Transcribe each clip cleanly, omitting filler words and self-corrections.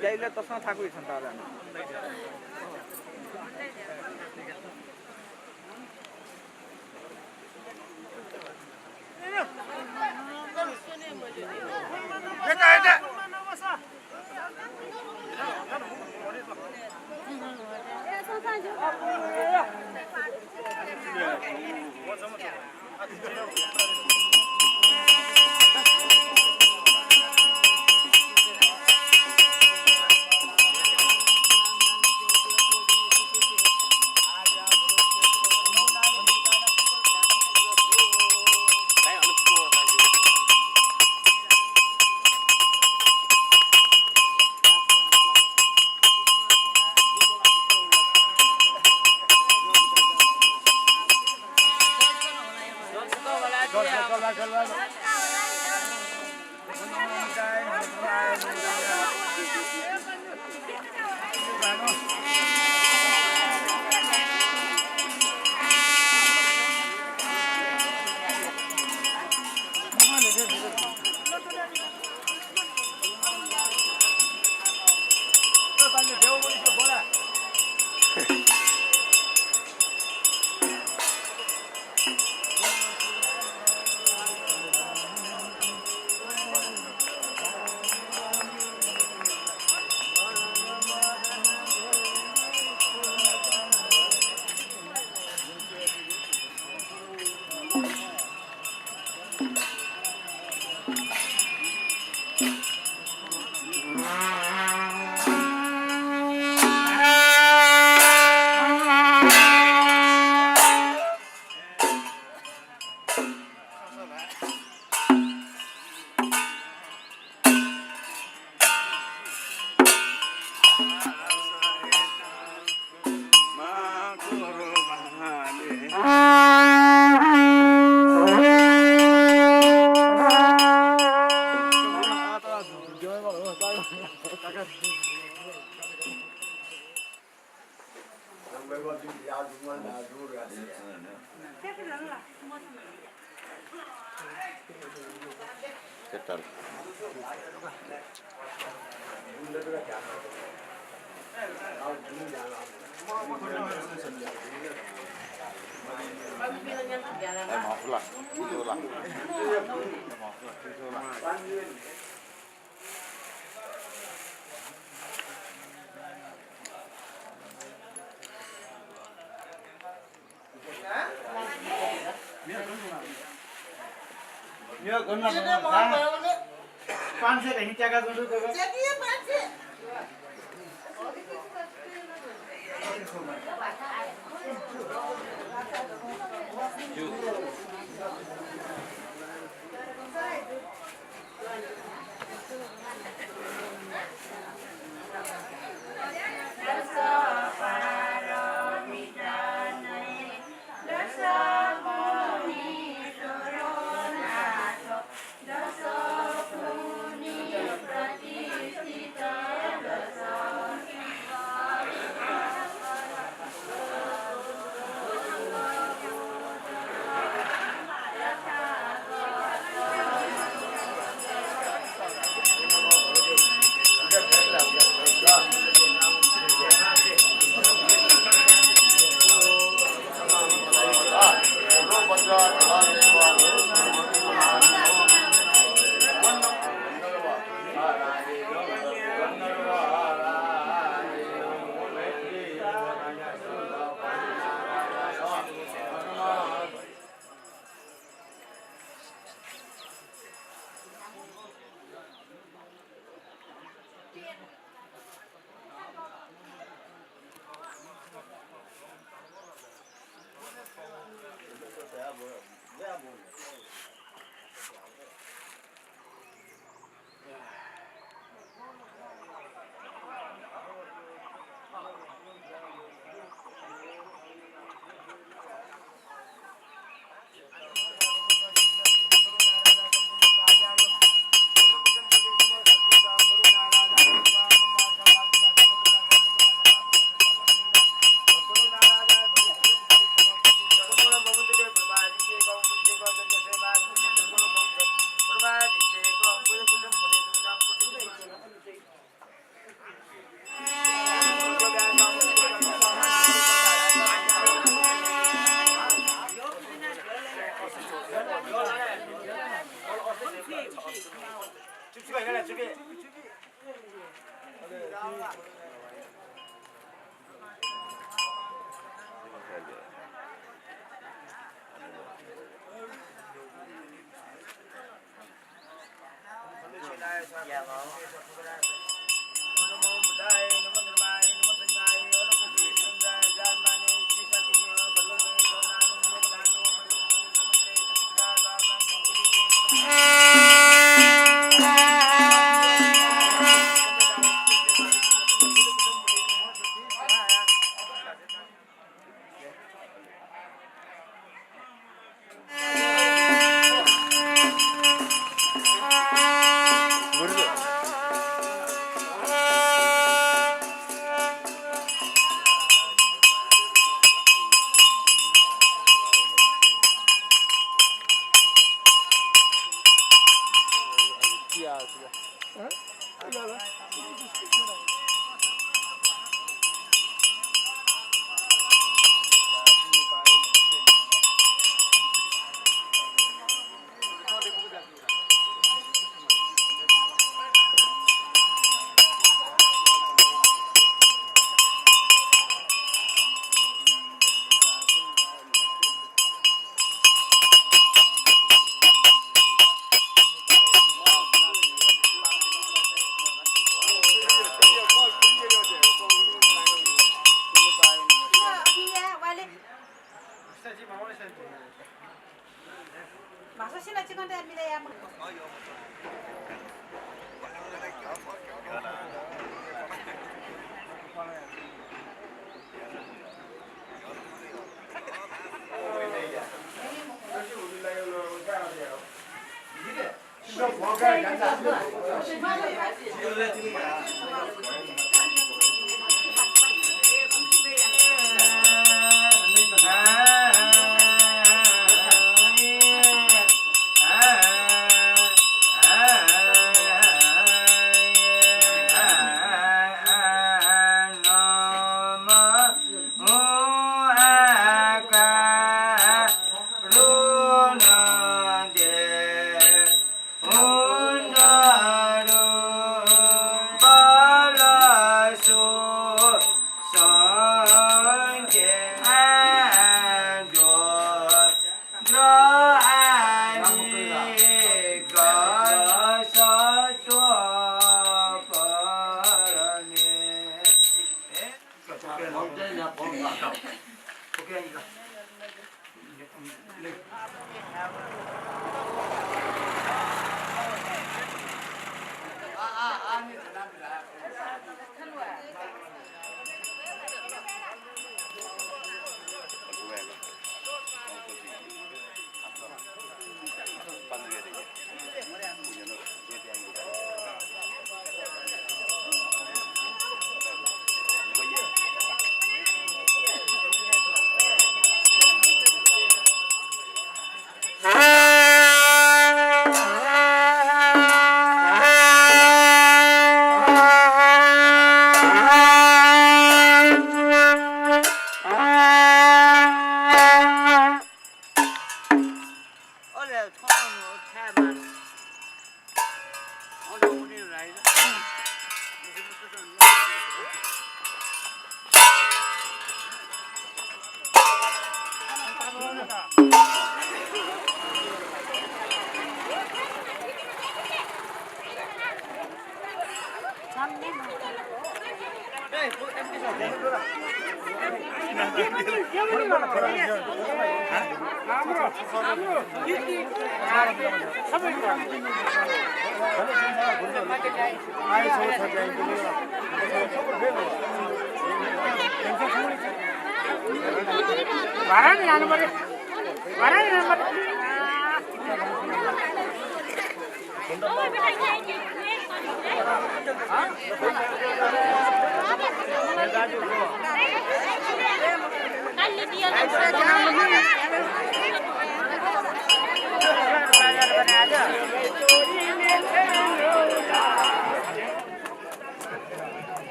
Jailah tosna thaku isantara.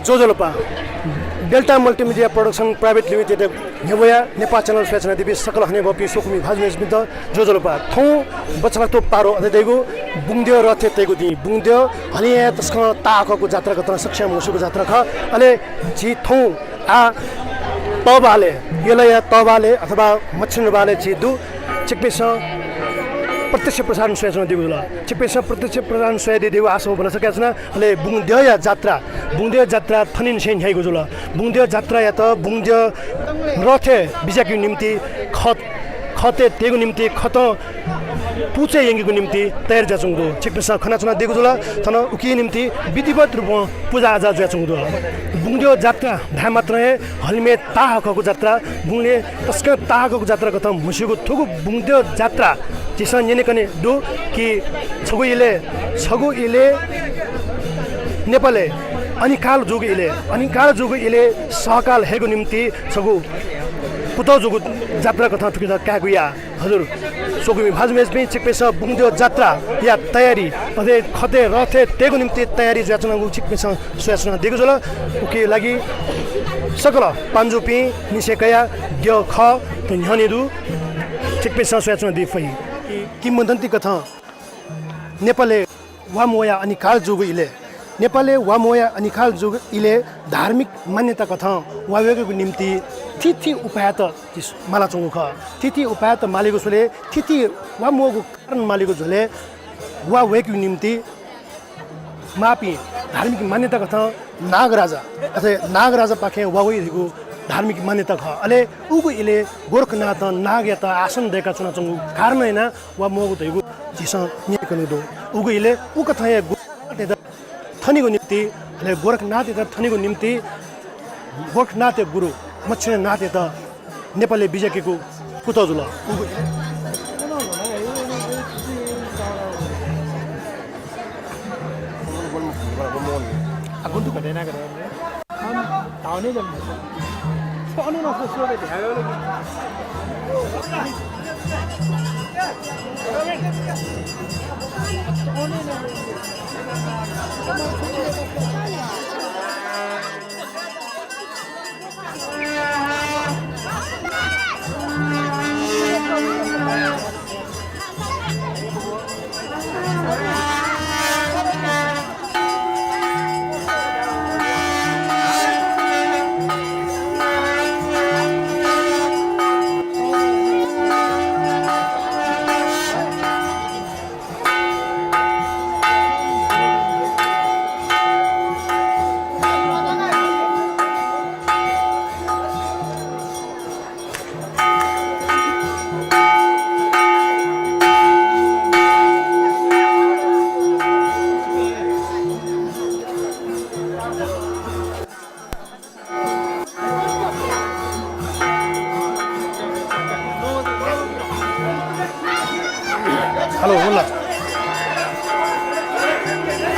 जोजोलोपा Delta multimedia production private limited नेबोया Nepal channel सूचना दिबी सकल हने बपी सोकुमी भाजमेज बिद जोजोलोपा थौ बचला तो पारो अदे देगु बुङद्यो रथे तेगु दि बुङद्यो हलिया तस्क ताकको जात्रा गत सक्षम मुसुको जात्रा ख अले जी थौ आ तबाले यलया तबाले अथवा मच्छिन्द्रबाले जी दु चिकपेस प्रत्यक्ष प्रसारण सूचना दिगु ल चिकपेस प्रत्यक्ष प्रसारण सूचना दिगु आसो भन्न सकेछ न अले बुङद्यो जात्रा थनिन सेन हैगु जुल बुङद्यो जात्रा या त बुङद्यो रथे बिजाकि निम्ति खते तेगु निम्ति खत पुचे यंगीको निम्ति तयार जाचुङदो चिकपेस खना चुना दिगु जुल थन उकि निम्ति विधिवत रूपमा पूजा आजा जाचुङदो बुङद्यो जात्रा भा मात्र हलमे ताहकको जात्रा बुङले तस्क ताहकको जात्रा कथ मुसिगु थुगु बुङद्यो जात्रा जिसन यनेकने दु कि छगु इले नेपालले अनिकाल जुग इले सहकाल हेगु निम्ति छगु पुतो जुगु जात्रा कथा थुकिदा कागुया हजुर सोकुमी भाजमेज पनि चिकपेस बुङद्यो जात्रा या तयारी अझै खते रथे तेगु निम्ति तयारी जाचनागु चिकपेस सूचना दिगु जल उके लागि सकल पान्जुपी निसेकया ग्य ख न्हनेदु चिकपेस सूचना दि फै किम्बदन्ती कथा नेपालले वामोया अनिकाल जुग इले नेपालले वामोया अनिकाल जुग इले धार्मिक मान्यता कथा वावेको निम्ति तिथि उपायत माला चौख तिथि उपायत मालेको सुले तिथि वामोको कारण मालेको झोले वा वेको निम्ति मापी धार्मिक मान्यता कथा नागराजा अथवा नागराजा पाखे वावेको धार्मिक मान्यता ख अले उगु इले गोरखनाथ नागयता आसन देका चुना चंगु कारण हैन वा मोगु तैगु जिस निकने दो उगु इले उ कथा थनीको निम्ति अले गोरखनाथ त थनीको निम्ति गोरखनाथ गुरु मच्छिन्द्रनाथ त नेपालले बिजेकेको पुतो जुल उगु आगुन्तु कटेना करे हम ताउने जम Ano na sa de hayo lagi.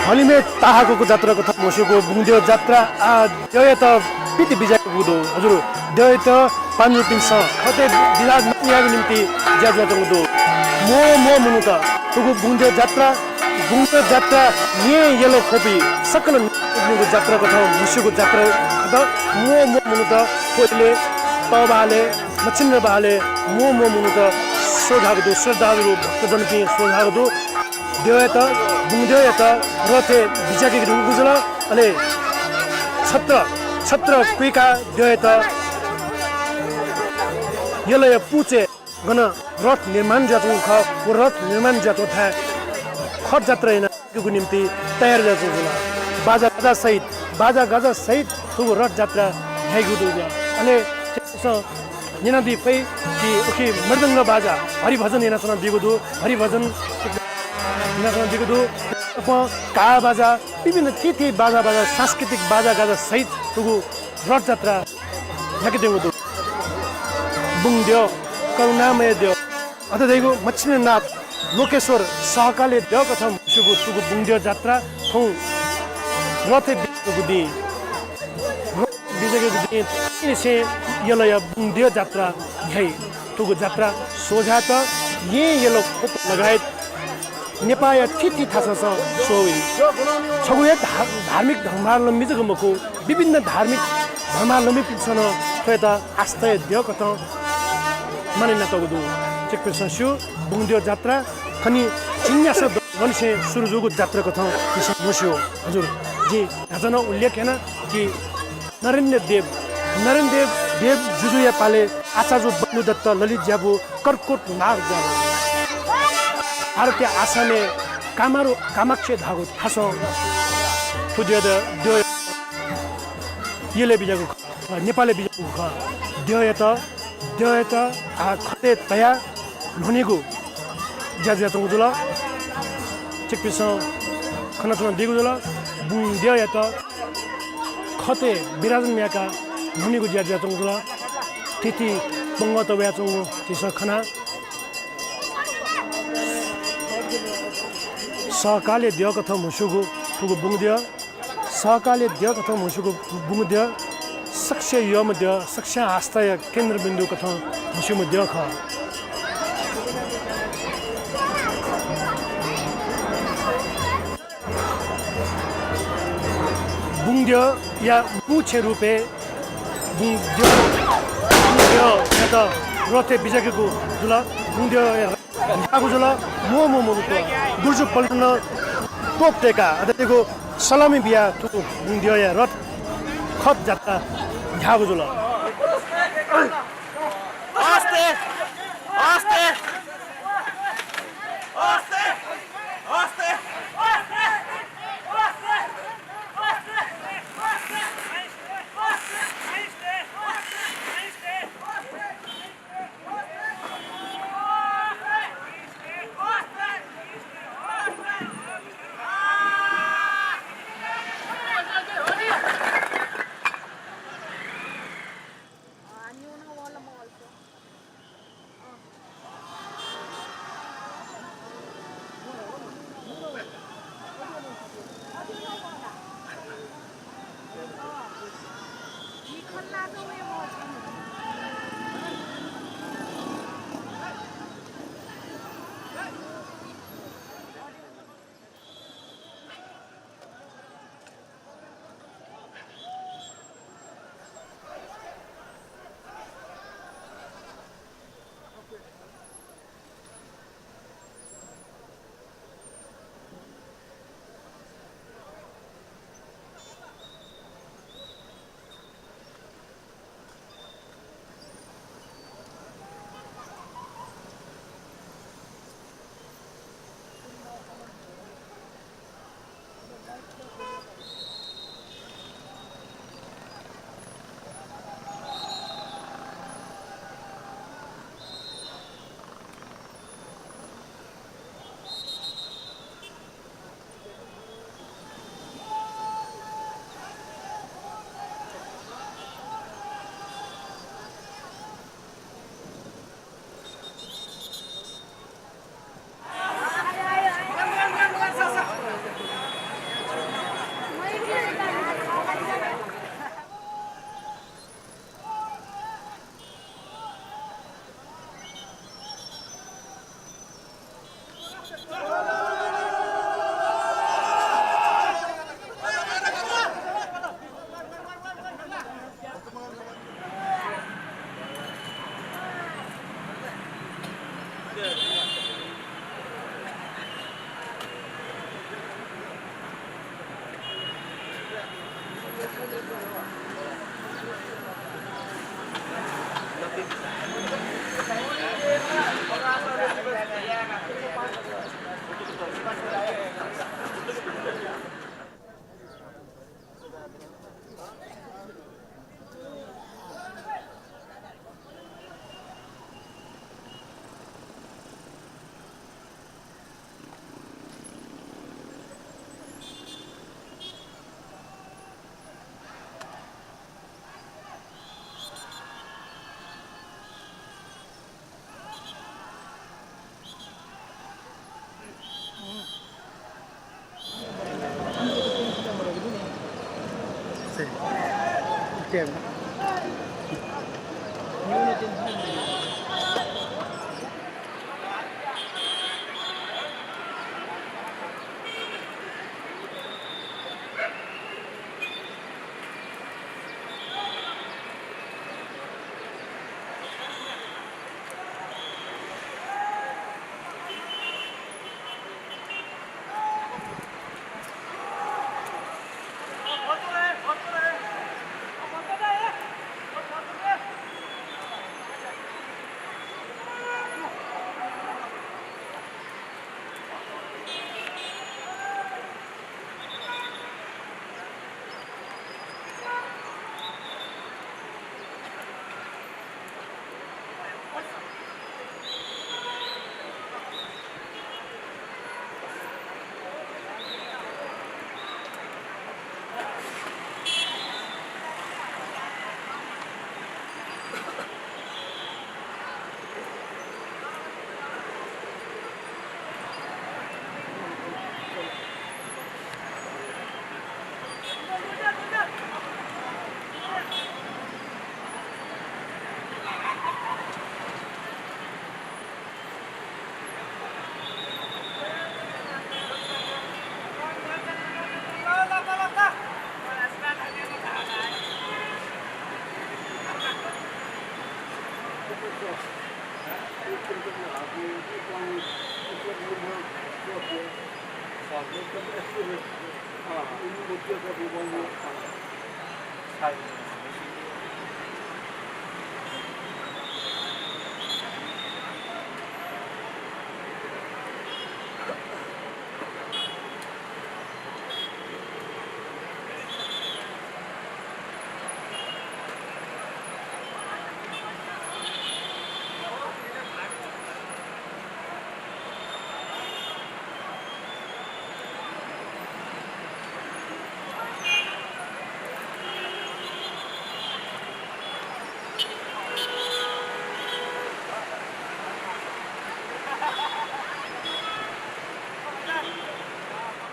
हलिमे ताहाको जात्रा कथा मसुको बुङदेव जात्रा द्यो त पिति बिजाको गुदो हजुर द्यो त पान्जु पिन्छ खते बिराज नयाको निम्ति ज्याज्या गुदो मो मुनुत तुगु बुङदेव जात्रा ने येलो खोपी सकल नुगु जात्रा कथा मसुको जात्रा त मो मुनुत कोइले तबाले मच्छिन्द्र बाले मो मुनुत सोधागदु श्रद्धागु भक्तजन कि सोधागदु द्यो त बुङदेव त रथे बिजाके गुजुल अले छत्र कुइका द्यो त यले पुचे गन रथ निर्माण जातु ख रथ निर्माण जातु था खत जात्रा को निम्ति तयार जातु जुला बाजा गाजा सहित तुगु रथ जात्रा भइगु दुगा अले निनादी पै कि ओके मृदंग बाजा हरिभजन येनासन दिगुदु हरिभजन येनासन दिगुदु का बाजा विभिन्न तिथि बाजा सांस्कृतिक बाजा गाजा सहित तुगु रथ जात्रा याके दिगुदु बुङदेव करुणामय देव अथ देगु मच्छिन्द्रनाथ लोकेश्वर सहकाले देव कथा मुसुगु तुगु बुङदेव जात्रा थौ रथे बिजुगु दि से यलय बुङदेव जात्रा भई तुगु जात्रा सोझा त येलो खोप लगायत नेपाल तिथि थासा सोई छगुए धार्मिक धर्मावलम्बी जगमको विभिन्न धार्मिक धर्मावलम्बी पिछन त आस्था देव कथा मानिना तगुदु चेकपेसु बुङदेव जात्रा खनि चिन्यास वंशे सुरुजुगु जात्रा कथा मस्यो हजुर जी हजन उल्लेख हैन कि नरेन्द्र देव जुजुया पाले आचार्य बन्नुदत्त ललित ज्याबु कर्कोट नाग जाबु भारतीय आसामे कामारु कामाख्या धागु थासो थुदिय द्यो यले बिजागु नेपाली बिजागु ख द्यो त खते तया ननेगु ज्याज्या तंगुला चेकपिस खनचन दिगुला बुङदेव त खते बिराजन याका ननेगु ज्याज्या तंगुला तिथि बंगत व्याचंगु तिस खना सहकाले देव कथा मुसुगु तुगु बुङदेव सहकाले देव कथा मुसुगु बुङदेव सक्ष्य यम देव सक्ष्य आस्था केन्द्र बिन्दु कथा मुसुम देव ख बुङदेव या मुछे रूपे बुङदेव त रथे बिजाकेको जुल बुङदेव आगो जुल मो गुर्जु पल्टन टोप टेका अथको सलामी बिया तुको बुङदेव या रथ खप जात्रा झ्यागो जुल आस्ते आस्ते आस्ते आस्ते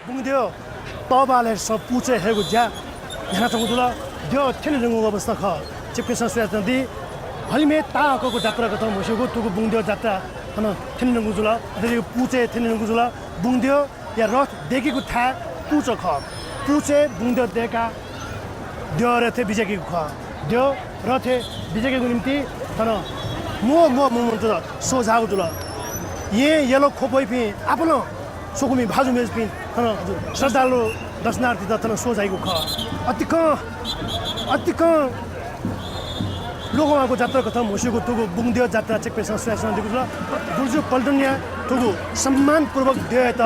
Bungadyo tobale sa puche hegu ja yana tangudula dio tene rengu obasta kha chipke sanskritan di halime ta ko jatra ka mushugo tugu bungdyo jatra hana tene rengu jula ade puche tene rengu jula bungdyo ya roth deki ku tha puche kha puche bungdyo deka dio rethe bijeki kha dio rethe bijeki nimti hana mo mantra so jagu jula ye yellow khopoi phi apno सोकुमी भाजु मेज pin तन श्रद्धालु दर्शनार्थी त तन सोझाइको ख अतिक लोगमाको जात्रा कथा मुसिको तुगु बुङदेव जात्रा चेकपेसा सुयासन दिगु बुर्जु पल्टनिया तुगु सम्मानपूर्वक दिए त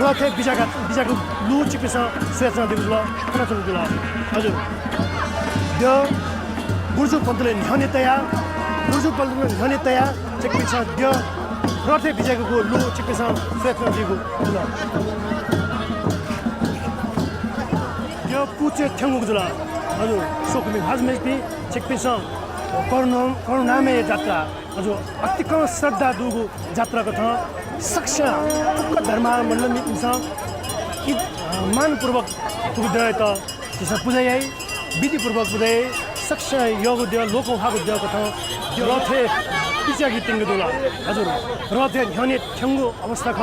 रथे बिजाको लु चेकपेसा सुयासन दिगु कना चंगु हजुर द बुर्जु पल्टले न्हनेतया चेकपेसा द रथे बिजाको लु चेकपेसा सुयासन दिगु यो पुचे थ्यांगु जुला हजुर सोकुमी भाजमेस्पी चेकपेसा करुणामे जात्रा हजुर अतिक श्रद्धा दुगु जात्रा कथा सक्ष्य धर्मावलम्बी इंसान मानपूर्वक पुगदय त त्यसमा पूजाय विधिपूर्वक पूजाय सक्ष्य योग दियो लोक हागु दियो कथा रथे पिचागी तिंगु दुला हजुर रथे ध्याने थ्यांगु अवस्था ख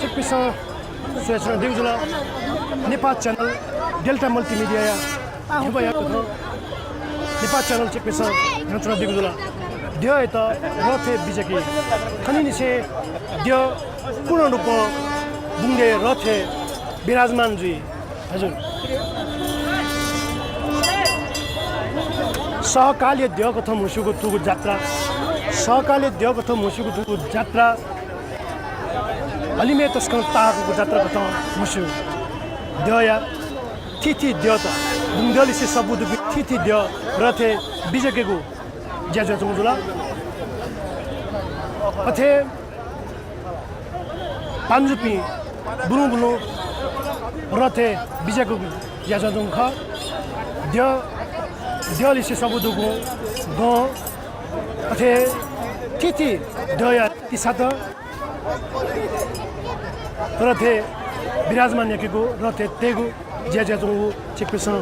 चेकपेसा सुयासन दिगु जुला नेपाल च्यानल डेल्टा मल्टिमिडिया हेबाया कथा नेपाल च्यानल चेकपेसा नचना दिगु जुला दियो त रथे बिजकी खनिनिसे दियो पूर्ण रूप बुङे रथे विराजमान जी हजुर सहकाले दियो कथा मुसुको तुगु जात्रा सहकाले दियो कथा मुसुको तुगु जात्रा अलिमे तस्क तागु जात्रा कथा मुसु दियोया तिथि दियो त बुङलिसे सबुदु तिथि दियो रथे बिजकेको ज्याज्या जुला अथे पान्जुपी बुनु रथे बिजकेको ज्याज्या जुङ ख दियोलिसे सबुदुको ग अथे तिथि दया तिसात रथे विराजमान याकेको रथे तेगु ज्याज्या जुङ चेकपेसा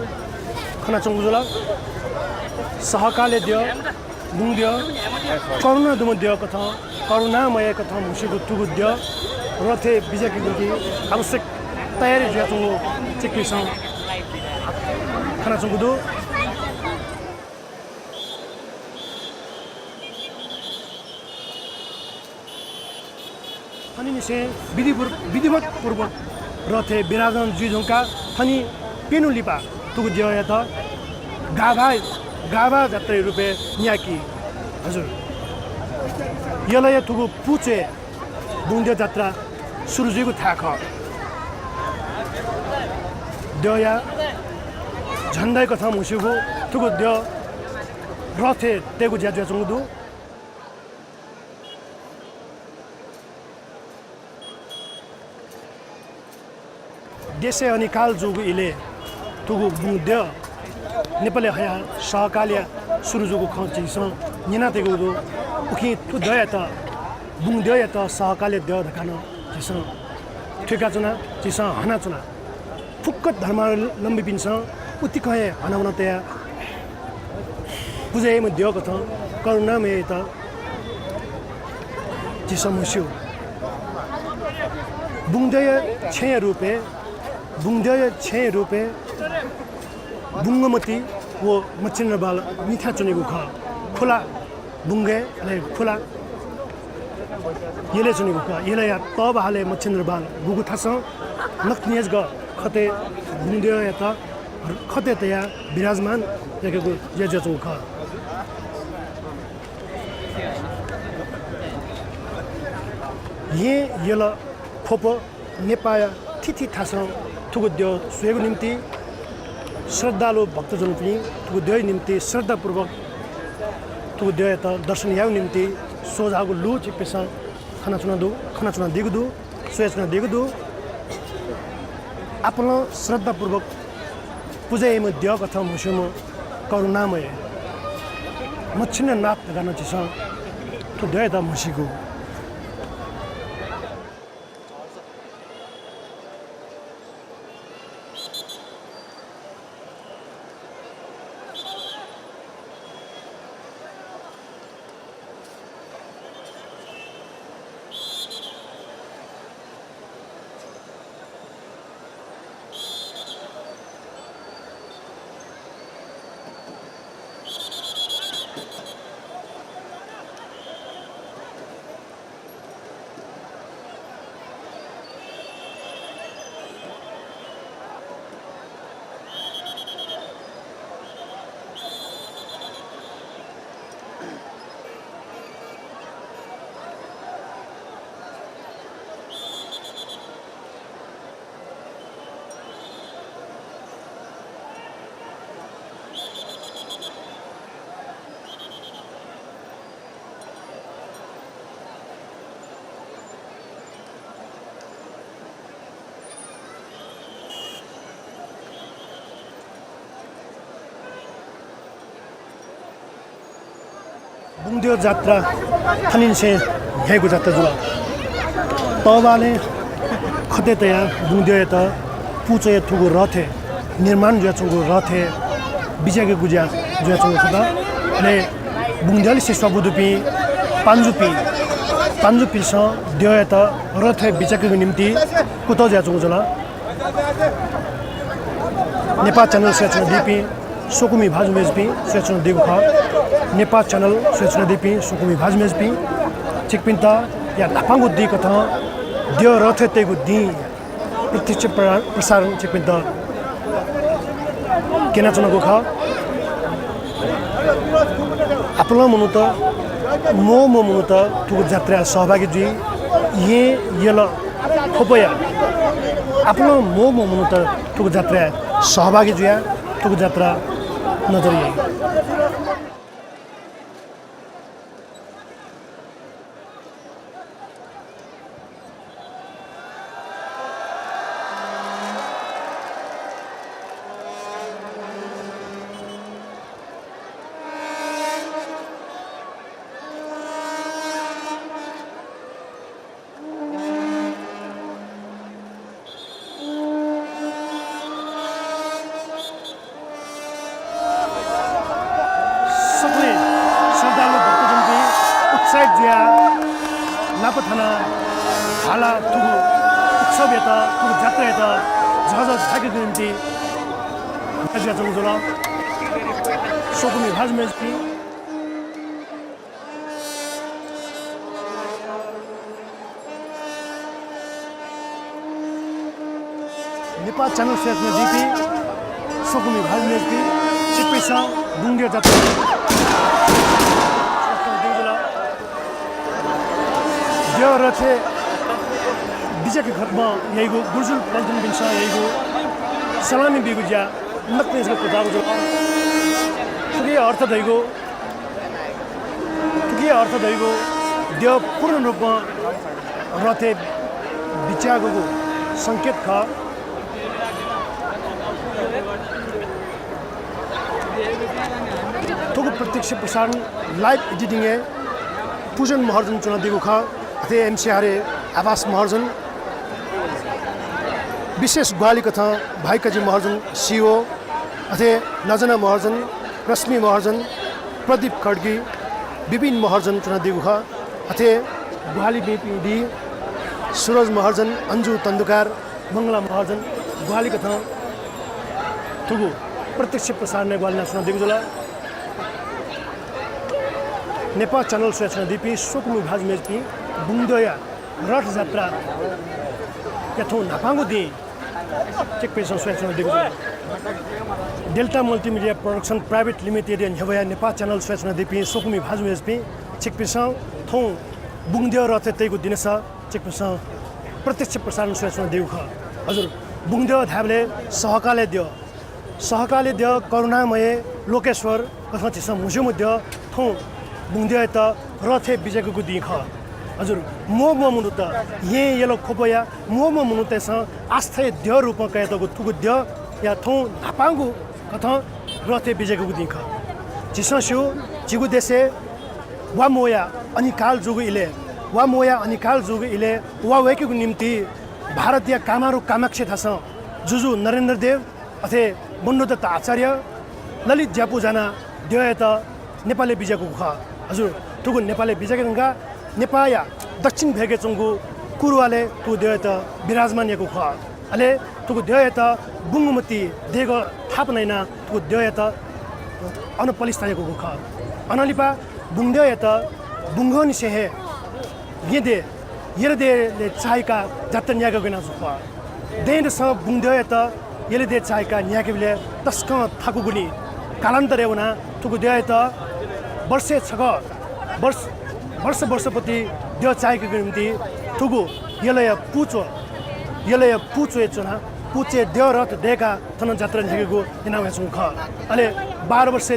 खना चंगु जुला सहकाले दियो बुङ्ग्यो करुणा दुमद्यो कथा करुणामय कथा मुसेको तुगुद्यो रथे बिजेकी गुटी आवश्यक तयारी ज्याचो चिकित्सा खाना चुगुदो अनि निसे विधिवत पूर्वक रथे विराजमान जुझौका अनि पेनु लिपा तुगुद्यो या त गाभा जात्रै रुपे न्याकी हजुर यसलाई तुगु पुचे बुङ्ग्यो जात्रा सुरुजीको थाहा ख दया झन्डाई कथा मुसिगु तुगु द्यो रथे तेगु ज्याज्या चुङदु देशे अनि काल जुगु इले तुगु बुङ्ग्यो नेपाली हया सहकालिया सुरुजुगु खचिस निना तेगु दु उखि तु दया त बुङ्ग्यो या त सहकाले द्यो धकान चिस ठेका चुना चिस हना चुना फुक्कत धर्म लम्बी पिन्छ उति कहे हनाउन तया पुजे म द्यो कथा करुणा मे त चिस मुस्यु बुङ्ग्यो छे रुपे बुङ्गमती वो मच्छिन्द्र बाल मिठा चुनेको ख खोला बुङ्गे खोला येले चुनेको ख येले या तब हाले मच्छिन्द्र बाल गुगु थास नक्नियज ग खते बुङ्ग्यो या त खते तया विराजमान देखेको जे ख येल खोप नेपाया थिथि थास थुगुद्यो सुएको निम्ति श्रद्धालु भक्तजन पनि तुगुद्यो निम्ति श्रद्धापूर्वक तुगुद्यो त दर्शन याउ निम्ति सोझाको लु चिपेसा खाना चुना दिगुदु सोया चुना दिगुदु आफ्नो श्रद्धापूर्वक पूजा म द्यो कथा मुसुम करुणामय मच्छिन्द्रनाथ गर्न चिस तुगुद्यो त मुसिगु बुङ्ग्यो जात्रा थनिन्से हेगु जात्रा जुल तबाले खते तया बुङ्ग्यो त पुचे थुगु रथे निर्माण ज्याचुगु रथे बिजेगे गुज्या ज्याचुगु खदा ले बुङ्ग्योले सेस्वा बुदुपि पाञ्जुपि स द्यो त रथे बिजेगे निम्ति कुतो ज्याचुगु जुल नेपाल च्यानल सेचुगु दिपि सोकुमी भाजु मेजपि सेचुगु दिगु ख नेपाल च्यानल सूचना दिपि सुकुमी भाजमेजपि चिकपिन्ता या लापाङ्गु दि कथा द्यो रथे तेगु दि प्रत्यक्ष प्रसारण चिकपिन्ता केना चनको ख आपला मनु त मो मनु त तुगु जात्रा सहभागी जुइ येल खोपया आपला मो मनु त तुगु जात्रा सहभागी जुया तुगु जात्रा नजरिया नजना हाला तुगु उत्सव यता तुगु जात्रा यता जहाज झाके निम्ति आजिया जंगजोला सोकुमी भाजमेजपी नेपाल च्यानल फेसमा दिपी सोकुमी भाजमेजपी सिपेसा बुङ्गे जात्रा यो रथे बिजेको घरमा यहीको गुर्जुल पल्टन बिन्छ यहीको सलामी बिगुज्या नक्नेसको कुदाको जो के अर्थ दैगो देव पूर्ण रूपमा रथे बिच्याको संकेत ख तोको प्रत्यक्ष प्रसारण लाइभ एडिटिङ है पूजन महर्जन चुना दिगो ख अथे एमसीआर आवास महर्जन विशेष ग्वाली कथा भाई कजी महर्जन सीओ अथे नजना महर्जन रश्मि महर्जन प्रदीप खड्गी विपिन महर्जन चुना दिगो ख अथे ग्वाली बीपीडी सूरज महर्जन अंजू तंदुकार मंगला महर्जन ग्वाली कथा तुगु प्रत्यक्ष प्रसारण ग्वाली सुना दिगो जला नेपाल च्यानल सूचना दिपी सोकुमी भाजमेजपी बुङ्दया रथ जात्रा यथो नापाङ्गो दि चेक पेसन सूचना दिगो Delta multimedia production private limited and हेवया नेपाल च्यानल सूचना दिपी सोकुमी भाजमेजपी चेक पेसन थौ बुङ्दय रथ तैगो दिनेछ चेक पेसन प्रत्यक्ष प्रसारण सूचना दिगो ख हजुर बुङ्दय धाबले सहकाले द्य करुणामय लोकेश्वर कथा छिस मुझे मध्य थौ बुङ्दय त रथे बिजेको दिख हजुर मो मुनु त ये येलो खोपया मो मुनु त आस्थे द्य रूपमा कयतको तुगु द्य या थौ नापाङ्गु कथा रथे बिजेको दिख जिसस्यो जिगु देशे वा मोया अनिकाल जुगु इले वा वेकेको निम्ति भारतीय कामारु कामाख्या थास जुजु नरेन्द्र देव अथे बन्डोदत्त आचार्य ललित ज्यापु जाना द्यत नेपाली बिजेको ख हजुर तुगु नेपाली बिजेको गंगा नेपाया दक्षिण भेगे चंगु कुरुवाले तु द्यत विराजमान यको ख अले तुगु द्यत बुङ्गमती देग थाप नैना तुगु द्यत अनपलिस्तायको ख अनलिपा बुङ्दयत बुङ्गनि सेहे येदे चाइका जात्ता न्यागो गना ख देन स बुङ्दयत येले दे चाइका न्यागेले तस्क थाकु गुनी कालान्तरे वना तुगु द्यत वर्षपति द्य चाइको निम्ति तुगु यलय पुचो चुना पुचे द्य रथ देका थन जात्रा न्यागेको इनाम छु ख अले 12 वर्ष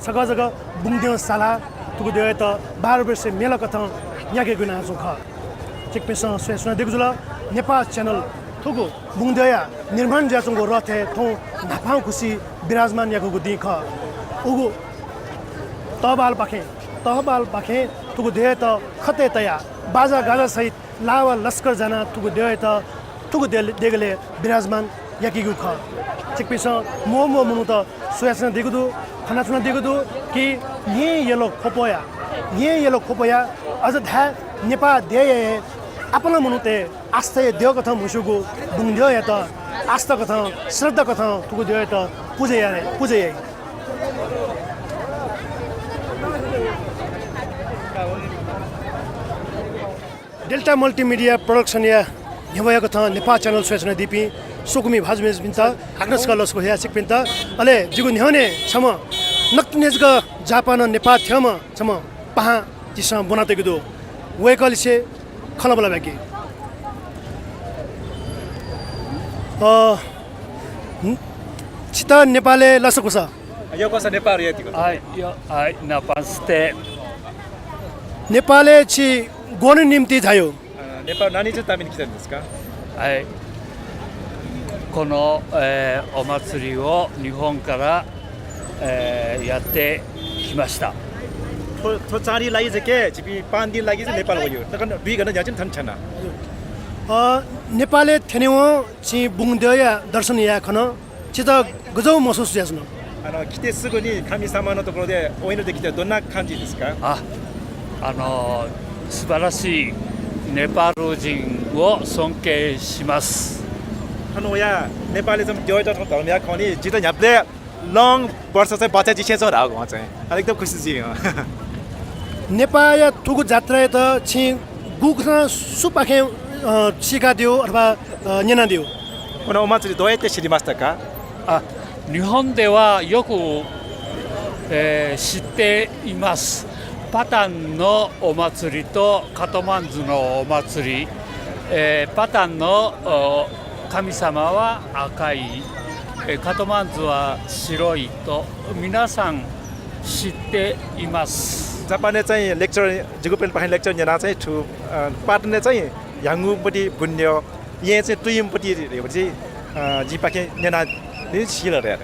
छग जग बुङ्दियो साला तुगु द्यत 12 वर्ष मेला कथा न्यागेको इनाम छु ख चेक पेसा सुना देखजुल नेपाल च्यानल थुगु बुङ्दया निर्माण जाचंगो रथ है थौ नापाउ खुसी विराजमान याको दिख उगु तहबाल पाखे तुगु देह त खते तया बाजा गाजा सहित लावा लस्कर जाना तुगु देह त तुगु देगले विराजमान याकिगु ख चिकपिस मो मुनु त सुयासना दिगुदु खनाचना दिगुदु कि ये येलो खोपया अझ धा नेपा देय आपला मुनुते आस्थे देव कथा मुसुगु बुङ्द्य त आस्था कथा श्रद्धा कथा तुगु देय त पूजे डेल्टा मल्टिमिडिया प्रोडक्सन या हेवयाको था नेपाल च्यानल सूचना दिपी सोकुमी भाजमेज बिन्ता आग्नस कलसको या सिक बिन्ता अले जिगु न्ह्यने छम नक्नेजग जापान नेपाल थ्यम छम पहा जिस बनातेको दो वेकलिसे खलबला बाकी चिता नेपाले लसको छ यो कसो नेपाल यतिको ai napaste नेपाले छि गोन निम्ति जायो नेपाल नानी चाहिँ तामिन किन दिसका ai kono omatsuri wo nihon kara yatte kimashita थो चारी लागि चाहिँ के छिपी 5 दिन लागि चाहिँ नेपाल गयो तकन 2 घण्टा ज्याचिन थन छैन नेपाले थेनेव छि बुङ्दया दर्शन या खन चिता गजौ महसुस यास्न किते सुगो नि खामी सामान त कोदे ओइनो देखिते दोन्ना खान्जी दिसका 素晴らしいネパール人を尊敬します。 या नेपालीजम त्यो एउटा धर्म या खनि जित यहाँले लङ वर्ष चाहिँ बच्चा जिसे छ राको चाहिँ एकदम खुसी जी नेपाल तुगु जात्रा त छि गुक्न सुपाखे सिका दियो अथवा नेना दियो このお祭りどうやって知りましたか日本ではよく、知っています。パタンのお祭りとカトマンズのお祭り、パタンの神様は赤い、カトマンズは白いと皆さん知っています。 जापानले चाहिँ लेक्चर जिगुपेल पाखा लेक्चर यहाँ चाहिँ ठु पाटनले चाहिँ याङ्गुपट्टि बुन्यो यहाँ चाहिँ तुइमपट्टि हेपछि जी पाखे नेना सिल रे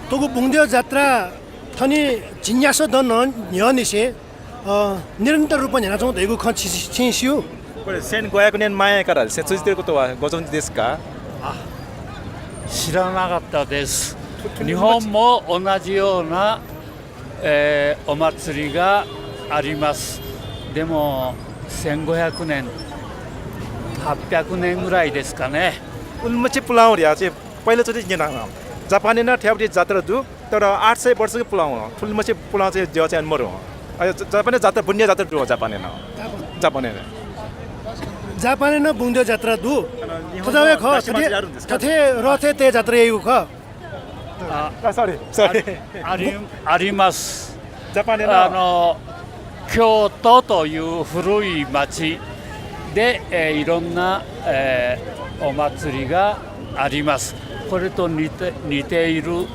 तुगु बुङ्दियो जात्रा थनी जिन्यास द न निसे निरन्तर रूपमा हेर्न चाहँ दैगु ख छिसियो सेन गएको नेन माया कराल से चुजितेको त गोजौन देशका 知らなかったです。日本も同じような、お祭りがあります。でも1500年800年ぐらいですかね。 उनमचे पुलाउ रे चाहिँ पहिलोचोटि नेना जापानले न ठ्याउटी जात्रा दु तर 800 वर्षको पुलाउ ठुलमचे पुलाउ चाहिँ जो चाहिँ मरो जापानले जात्रा बुन्ने जात्रा दु जापानले न जापानले न बुङ्दियो जात्रा दु खजावे ख कथे रथे ते जात्रा यु ख सरी あります。 जापानले 京都という古い町で、いろんな、お祭りがあります。これと似ている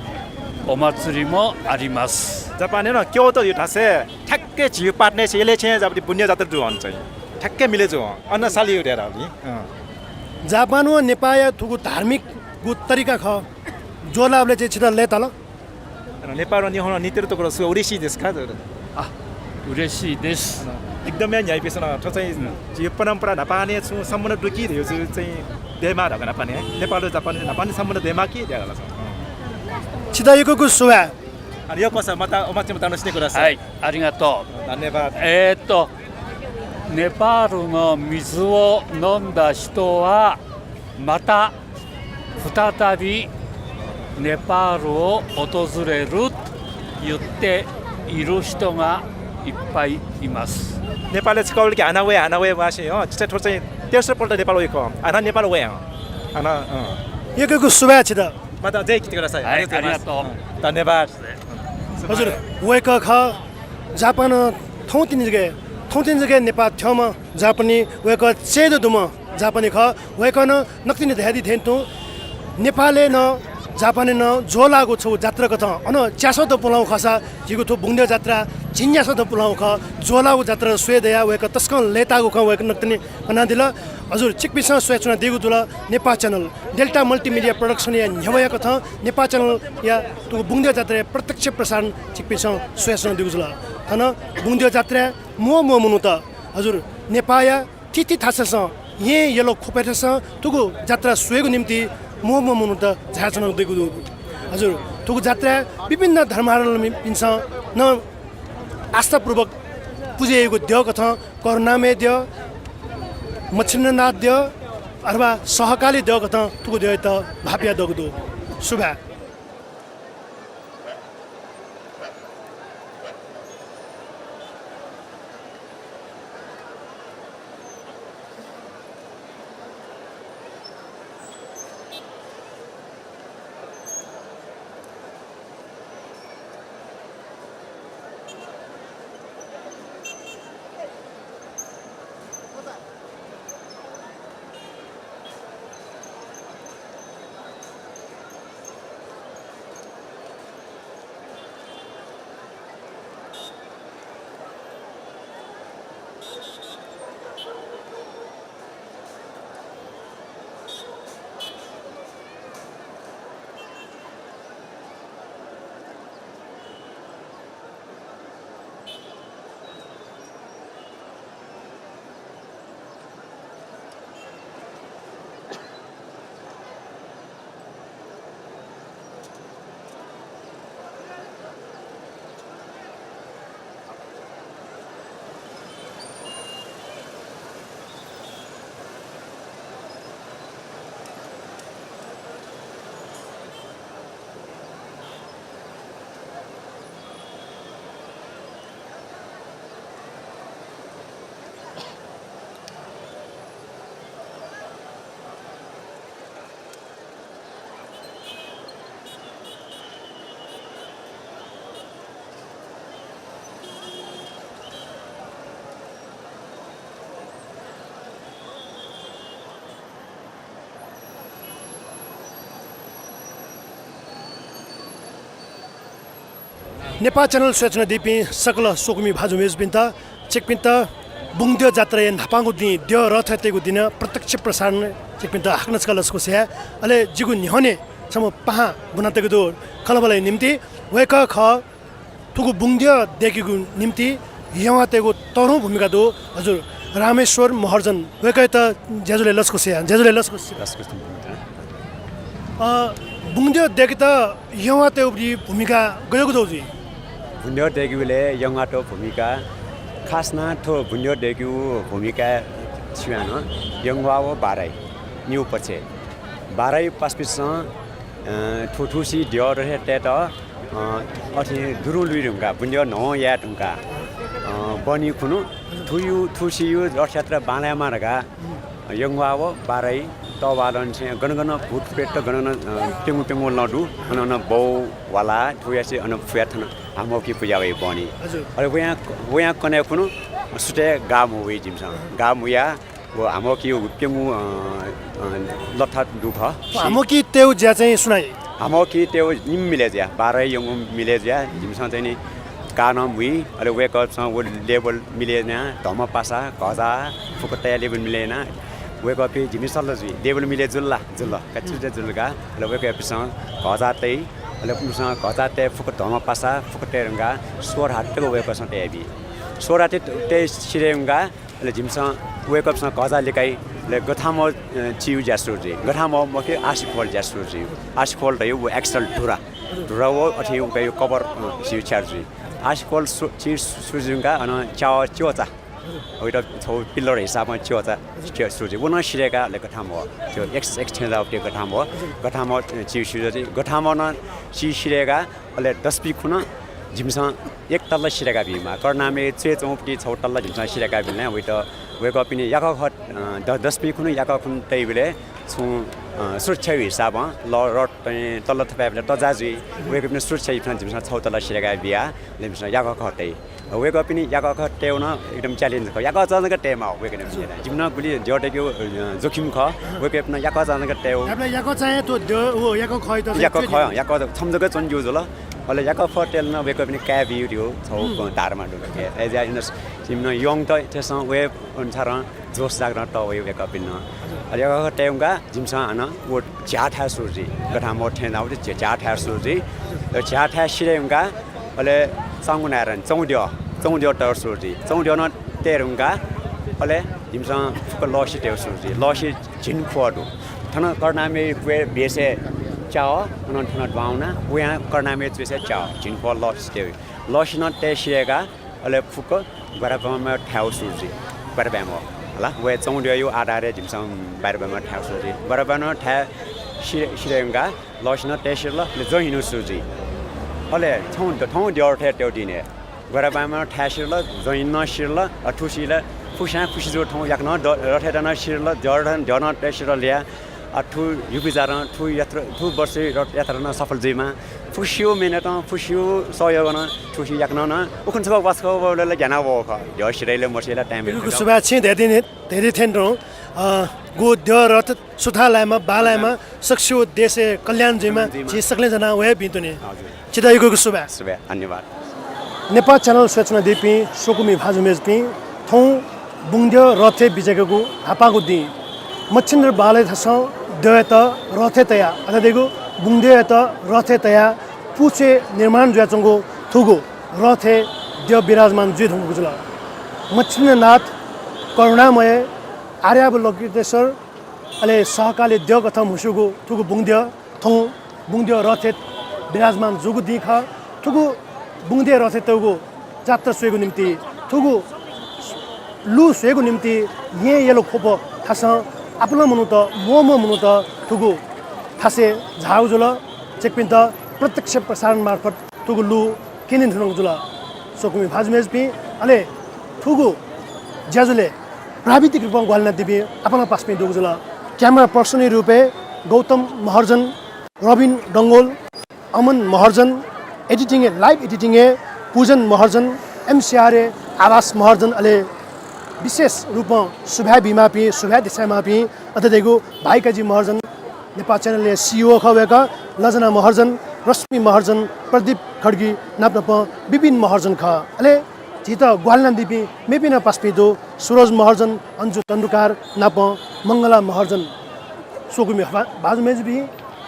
お祭りもあります。 जापानले न क्योतो यो ठासे ठ्याक्कै झिउ पाट्ने छेले छे जाबति बुन्ने जात्रा दु हुन्छ ठ्याक्कै मिले जो अन्न साली उडेर अलि जापान व नेपाल तुगु धार्मिक गु तरिका ख जोलाबले चाहिँ छिटो ले तल नेपाल र निहोन नितेर त कुरा उरेसी देश का 嬉しいです。 एकदमै न्याय पेसन चाहिँ यो परम्परा नपाने छु सम्बन्ध दुखी थियो चाहिँ देमा ढका नपाने नेपाल र जापान नपाने सम्बन्ध देमा के देला छ छिदा यको सुवा अनि यो कसो मता अमाचे मता नस्ने कुरा छ はい、ありがとう。 धन्यवाद ネパールの水を飲んだ人はまた再びネパールを訪れると言っている人がいっぱいいます。 नेपालले सिकाउल कि हानावे वासी हो चाहिँ थोर चाहिँ तेस्रो पल्ट नेपाल गएको आना नेपाल वे आना यको सुवा छिदा मता जय किति कुरा छ はい、ありがとう。 धन्यवाद हजुर वेक ख जापान थौतिन जगे नेपाल थ्यम जापानी वेक चेद दुम जापानी ख वेक न नक्तिन धेदी थेन तु नेपालले न जापानी न जोलागो छौ जात्रा कथ अन च्यासो त पुलाउ खसा जिगु थो बुङ्दियो जात्रा जिन्यासो त पुलाउ ख जोलागो जात्रा स्वेदया वेक तस्कन लेतागो ख वेक नक्तिन कना दिल हजुर चिकपिस स्वेचना दिगु दुल Nepal channel Delta multimedia production या न्यवया कथ नेपाल च्यानल या तु बुङ्दियो जात्रा प्रत्यक्ष प्रसारण चिकपिस स्वेचना दिगु जुल हन बुङ्दियो जात्रा मो मुनु त हजुर नेपाल या तिति थासस ये यलो खोपेटस तुगु जात्रा स्वेगु निम्ति मो मुनु त झाचन दिगु हजुर तुगु जात्रा विभिन्न धर्महरुले पिन्छ न आस्थापूर्वक पूजेको द्यो कथा करुणामय द्यो मच्छिन्द्रनाथ द्यो अथवा सहकाली द्यो कथा तुगु द्यो त भाप्या दगु शुभ नेपाल च्यानल सूचना दिपी सकल सोकुमी भाजुमेज बिन्ता चेक बिन्ता बुङद्यो जात्रा नापाङको दिन द्यो रथ तेगु दिन प्रत्यक्ष प्रसारण चेक बिन्ता हाक्न स्कलसको स्या अले जिगु निहने सम पहा बुनातेगु दो खलबलाई निम्ति वेक ख थुगु बुङद्यो देखेगु निम्ति यवा तेगु तरु भूमिका दो हजुर रामेश्वर महर्जन वेक त ज्याजुले लसको स्या ज्याजुले लसको बुङद्यो देखे त यवा तेगु भूमिका गएको दौजी बुन्यो देख्युले यङाटो भूमिका खासमा ठो बुन्यो देख्यु भूमिका छियान यङवाओ बाराई न्यू पछि बाराई पासपिस ठुठुसी ड्यो रहे टेट अथि दुरु लुइरुङका बुन्यो न या टुङका बनि खुनु थुयु थुसियु रथयात्रा बालामा रगा यङवाओ बाराई तवालन छ गनगन भूत पेट गनगन टेंगु टेंगु लडु अन बौ वाला थुयासी अन फुयाथन हमो की पूजा वे बनी अरे वया कने खुनु सुटे गाम वे जिमसा गाम या वो हमो की टेंगु लथा दुख हमो की तेउ ज्या चाहिँ सुनाइ हमो की तेउ निम मिले ज्या 12 यङु मिले ज्या जिमसा चाहिँ नि कानम वी अरे वेक अप स वो लेभल मिले न धम पासा गजा फुकटे लेभल मिले न वेक अप जिमि सल्लजी लेभल मिले जुल्ला जुल्ला कच्चे जुल्गा ल वेक अप स गजा तै ले पुसा गजा ते फुकट धम पासा फुकटे रंगा स्वर हातको वेक स तेबी स्वर हात ते सिरेंगा ले जिमसा वेक अप स गजा लेकाइ ले गथामो चिउ जासुजी गथामो मके आशिफल जासुजी आशिफल रह्यो वो एक्सल धुरा धुरा वो अथि उयो कभर चिउ चार्जी आशिफल चिउ सुजुंगा अन चाव चोचा ओइटा छौ पिलर हिसाबमा चोचा सुजी वो न सिरेका ले गथामो त्यो एक्सचेन्ज अफ त्यो गथामो चिउ सुजी गथामो न सिरेका ले 10 पि खुन जिमसा एक तल्ला सिरेका बिमा कर्नामे चे चौपटी छौ तल्ला जिमसा सिरेका बिना ओइटा वेक अप नि याक खट 10 पि खुन याक खुन तैबले छु सुरक्षा हिसाबमा ल रट तल्ला थपाबले तजाजी वेक अप नि सुरक्षा हिसाबमा जिमसा छौ तल्ला सिरेका बिया जिमसा याक खटै वेक अप नि याक खट टेउन एकदम च्यालेन्ज ख याक अचानक टेमा वेक अप नि जिमना गुली जटेको जोखिम ख वेक अप न याक अचानक टेउ हामीलाई याक चाहिँ त्यो वो याक खय त याक छमजग चन्जु जल अले याक फटेल न वेक अप नि क्याबिउ दियो छौ धारमा डुके एजा इन जिमना यङ त त्यसमा वेब अनुसार जोश जाग्न त वेक अप न अले याक टेउगा जिमसा अन वो ज्याठा सुजी गठामो ठेनाउ ज्याठा सुजी ज्याठा सिरेंगा अले सांगुनारन चौड्यो टर सुजी चौड्यो न तेरुंगा अले जिमसा फुक लसी तेउ सुजी लसी झिन खोडु थन कर्नामे वे बेसे चाओ न थन बाउना वे कर्नामे चेसे चाओ झिन खो लसी तेउ लसी न तेसिएगा अले फुक बराबरमा ठाउ सुजी बराबमा हला वे चौड्यो यो आधारे जिमसा बराबरमा ठाउ सुजी बराबरमा ठा सिरेंगा लसी न तेसिल ले जहिनु सुजी अले ठौ ड्योर थे त्यो दिने गराबामा ठासिरल जइन सिरल अठुसिला फुसा खुसी जो ठौ याक्न रथेदन सिरल जर्डन जन टेसिरल ल्या अठु युबिजार ठु यात्रा ठु वर्ष यात्रा न सफल जैमा फुसियो मेहनत फुसियो सहयोग न ठुसी याक्न न उखन सब वासको बोले ज्ञान भो ख ड्यो सिरैले मर्सेला टाइम शुभेच्छा धेरै थेन गो द्यो रथ सुथालायमा बालायमा सक्सियो देशे कल्याण जैमा छि सकले जना वे बितुने चिदाइको शुभे धन्यवाद नेपाल च्यानल सूचना दिपी सोकुमी भाजुमेज पि थौ बुङद्यो रथे बिजेको हापाको दि मच्छिन्द्र बाले थस द्यत रथे तया अथदेखो बुङद्यो त रथे तया पुचे निर्माण ज्याचंगो थुगो रथे द्यो विराजमान जुइ धुङ गुजल मच्छिन्द्रनाथ करुणामय आर्यावलोकितेश्वर अले सहकाले द्यो कथा मुसुगो थुगो बुङद्यो थौ बुङद्यो रथे विराजमान जुगु दिख थुगु बुङद्यो रथे तगु जात्रा सुएको निम्ति थुगु लु सुएको निम्ति येलो खोपो थास आपला मनु त मोमो मनु त थुगु थासे झाउजुल चेकपिन त प्रत्यक्ष प्रसारण मार्फत थुगु लु किनिन थुङ जुल सोकुमी भाजमेज पि अले थुगु ज्याजुले प्राविधिक रूपमा ग्वालना दिबी आपला पासपि दुगु जुल क्यामेरा पर्सनल रूपे गौतम महर्जन रबिन डंगोल अमन महर्जन एडिटिङ लाइभ एडिटिङ पूजन महर्जन एमसीआरए आवास महर्जन अले विशेष रूपमा सुभा बिमा पि सुभा दिशामा पि अथदेखो भाइकाजी महर्जन नेपाल च्यानलले सीईओ खवेका लजना महर्जन रश्मि महर्जन प्रदीप खड्गी नाप्न प विभिन्न महर्जन ख अले जित ग्वालना दिपी मेपिना पास्पिदो सूरज महर्जन अन्जु तन्डुकार नाप मंगला महर्जन सोगुमी बाजुमेज भी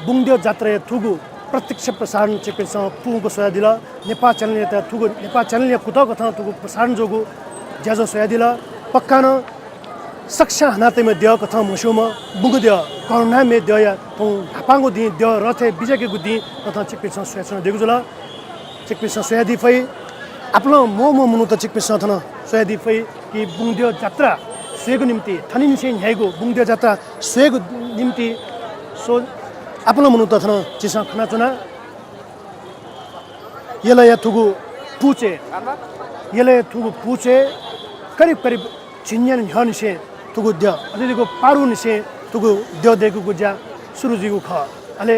बुङद्यो जात्रा थुगु प्रत्यक्ष प्रसारण चेपेस पुगको सोया दिला नेपाल च्यानल त थुगु नेपाल च्यानल कुत कथा थुगु प्रसारण जोगु ज्याजो सोया दिला पक्कान सक्षा हनातेमा द्य कथा मसुमा बुङद्यो करुणा मे द्य थु हापाङो दि द्य रथे बिजके गुदि कथा चेपेस सोया देगु जुला चेपेस सोया दि फै आफ्नो मोमो मुनु त चिकपिस थन सोयादी फै कि बुङद्यो जात्रा सोएको निम्ति थनिन से न्यायको बुङद्यो जात्रा सोएको निम्ति सो आफ्नो मुनु त थन चिसा खना चुना यला या थुगु पुचे यला थुगु पुचे करिब करिब छिन्यान ह्यन से थुगु द्य अलिको पारु निसे थुगु द्य देगु गुजा सुरुजिगु ख अले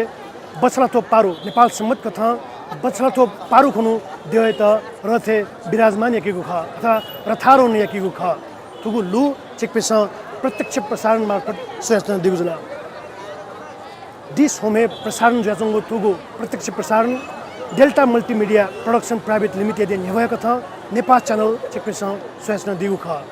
बछला तो पारु नेपाल सम्मत कथा बछला तो पारु खुनु द्य त रथे विराजमान यकीगु ख अथवा रथारोहण यकीगु ख थुगु लु चेकपेस प्रत्यक्ष प्रसारण मार्फत सोयाचना दिगुजुला दिस होमे प्रसारण ज्याचंगु थुगु प्रत्यक्ष प्रसारण Delta multimedia production private limited नेभया कथा नेपाल च्यानल चेकपेस सोयाचना दिगु ख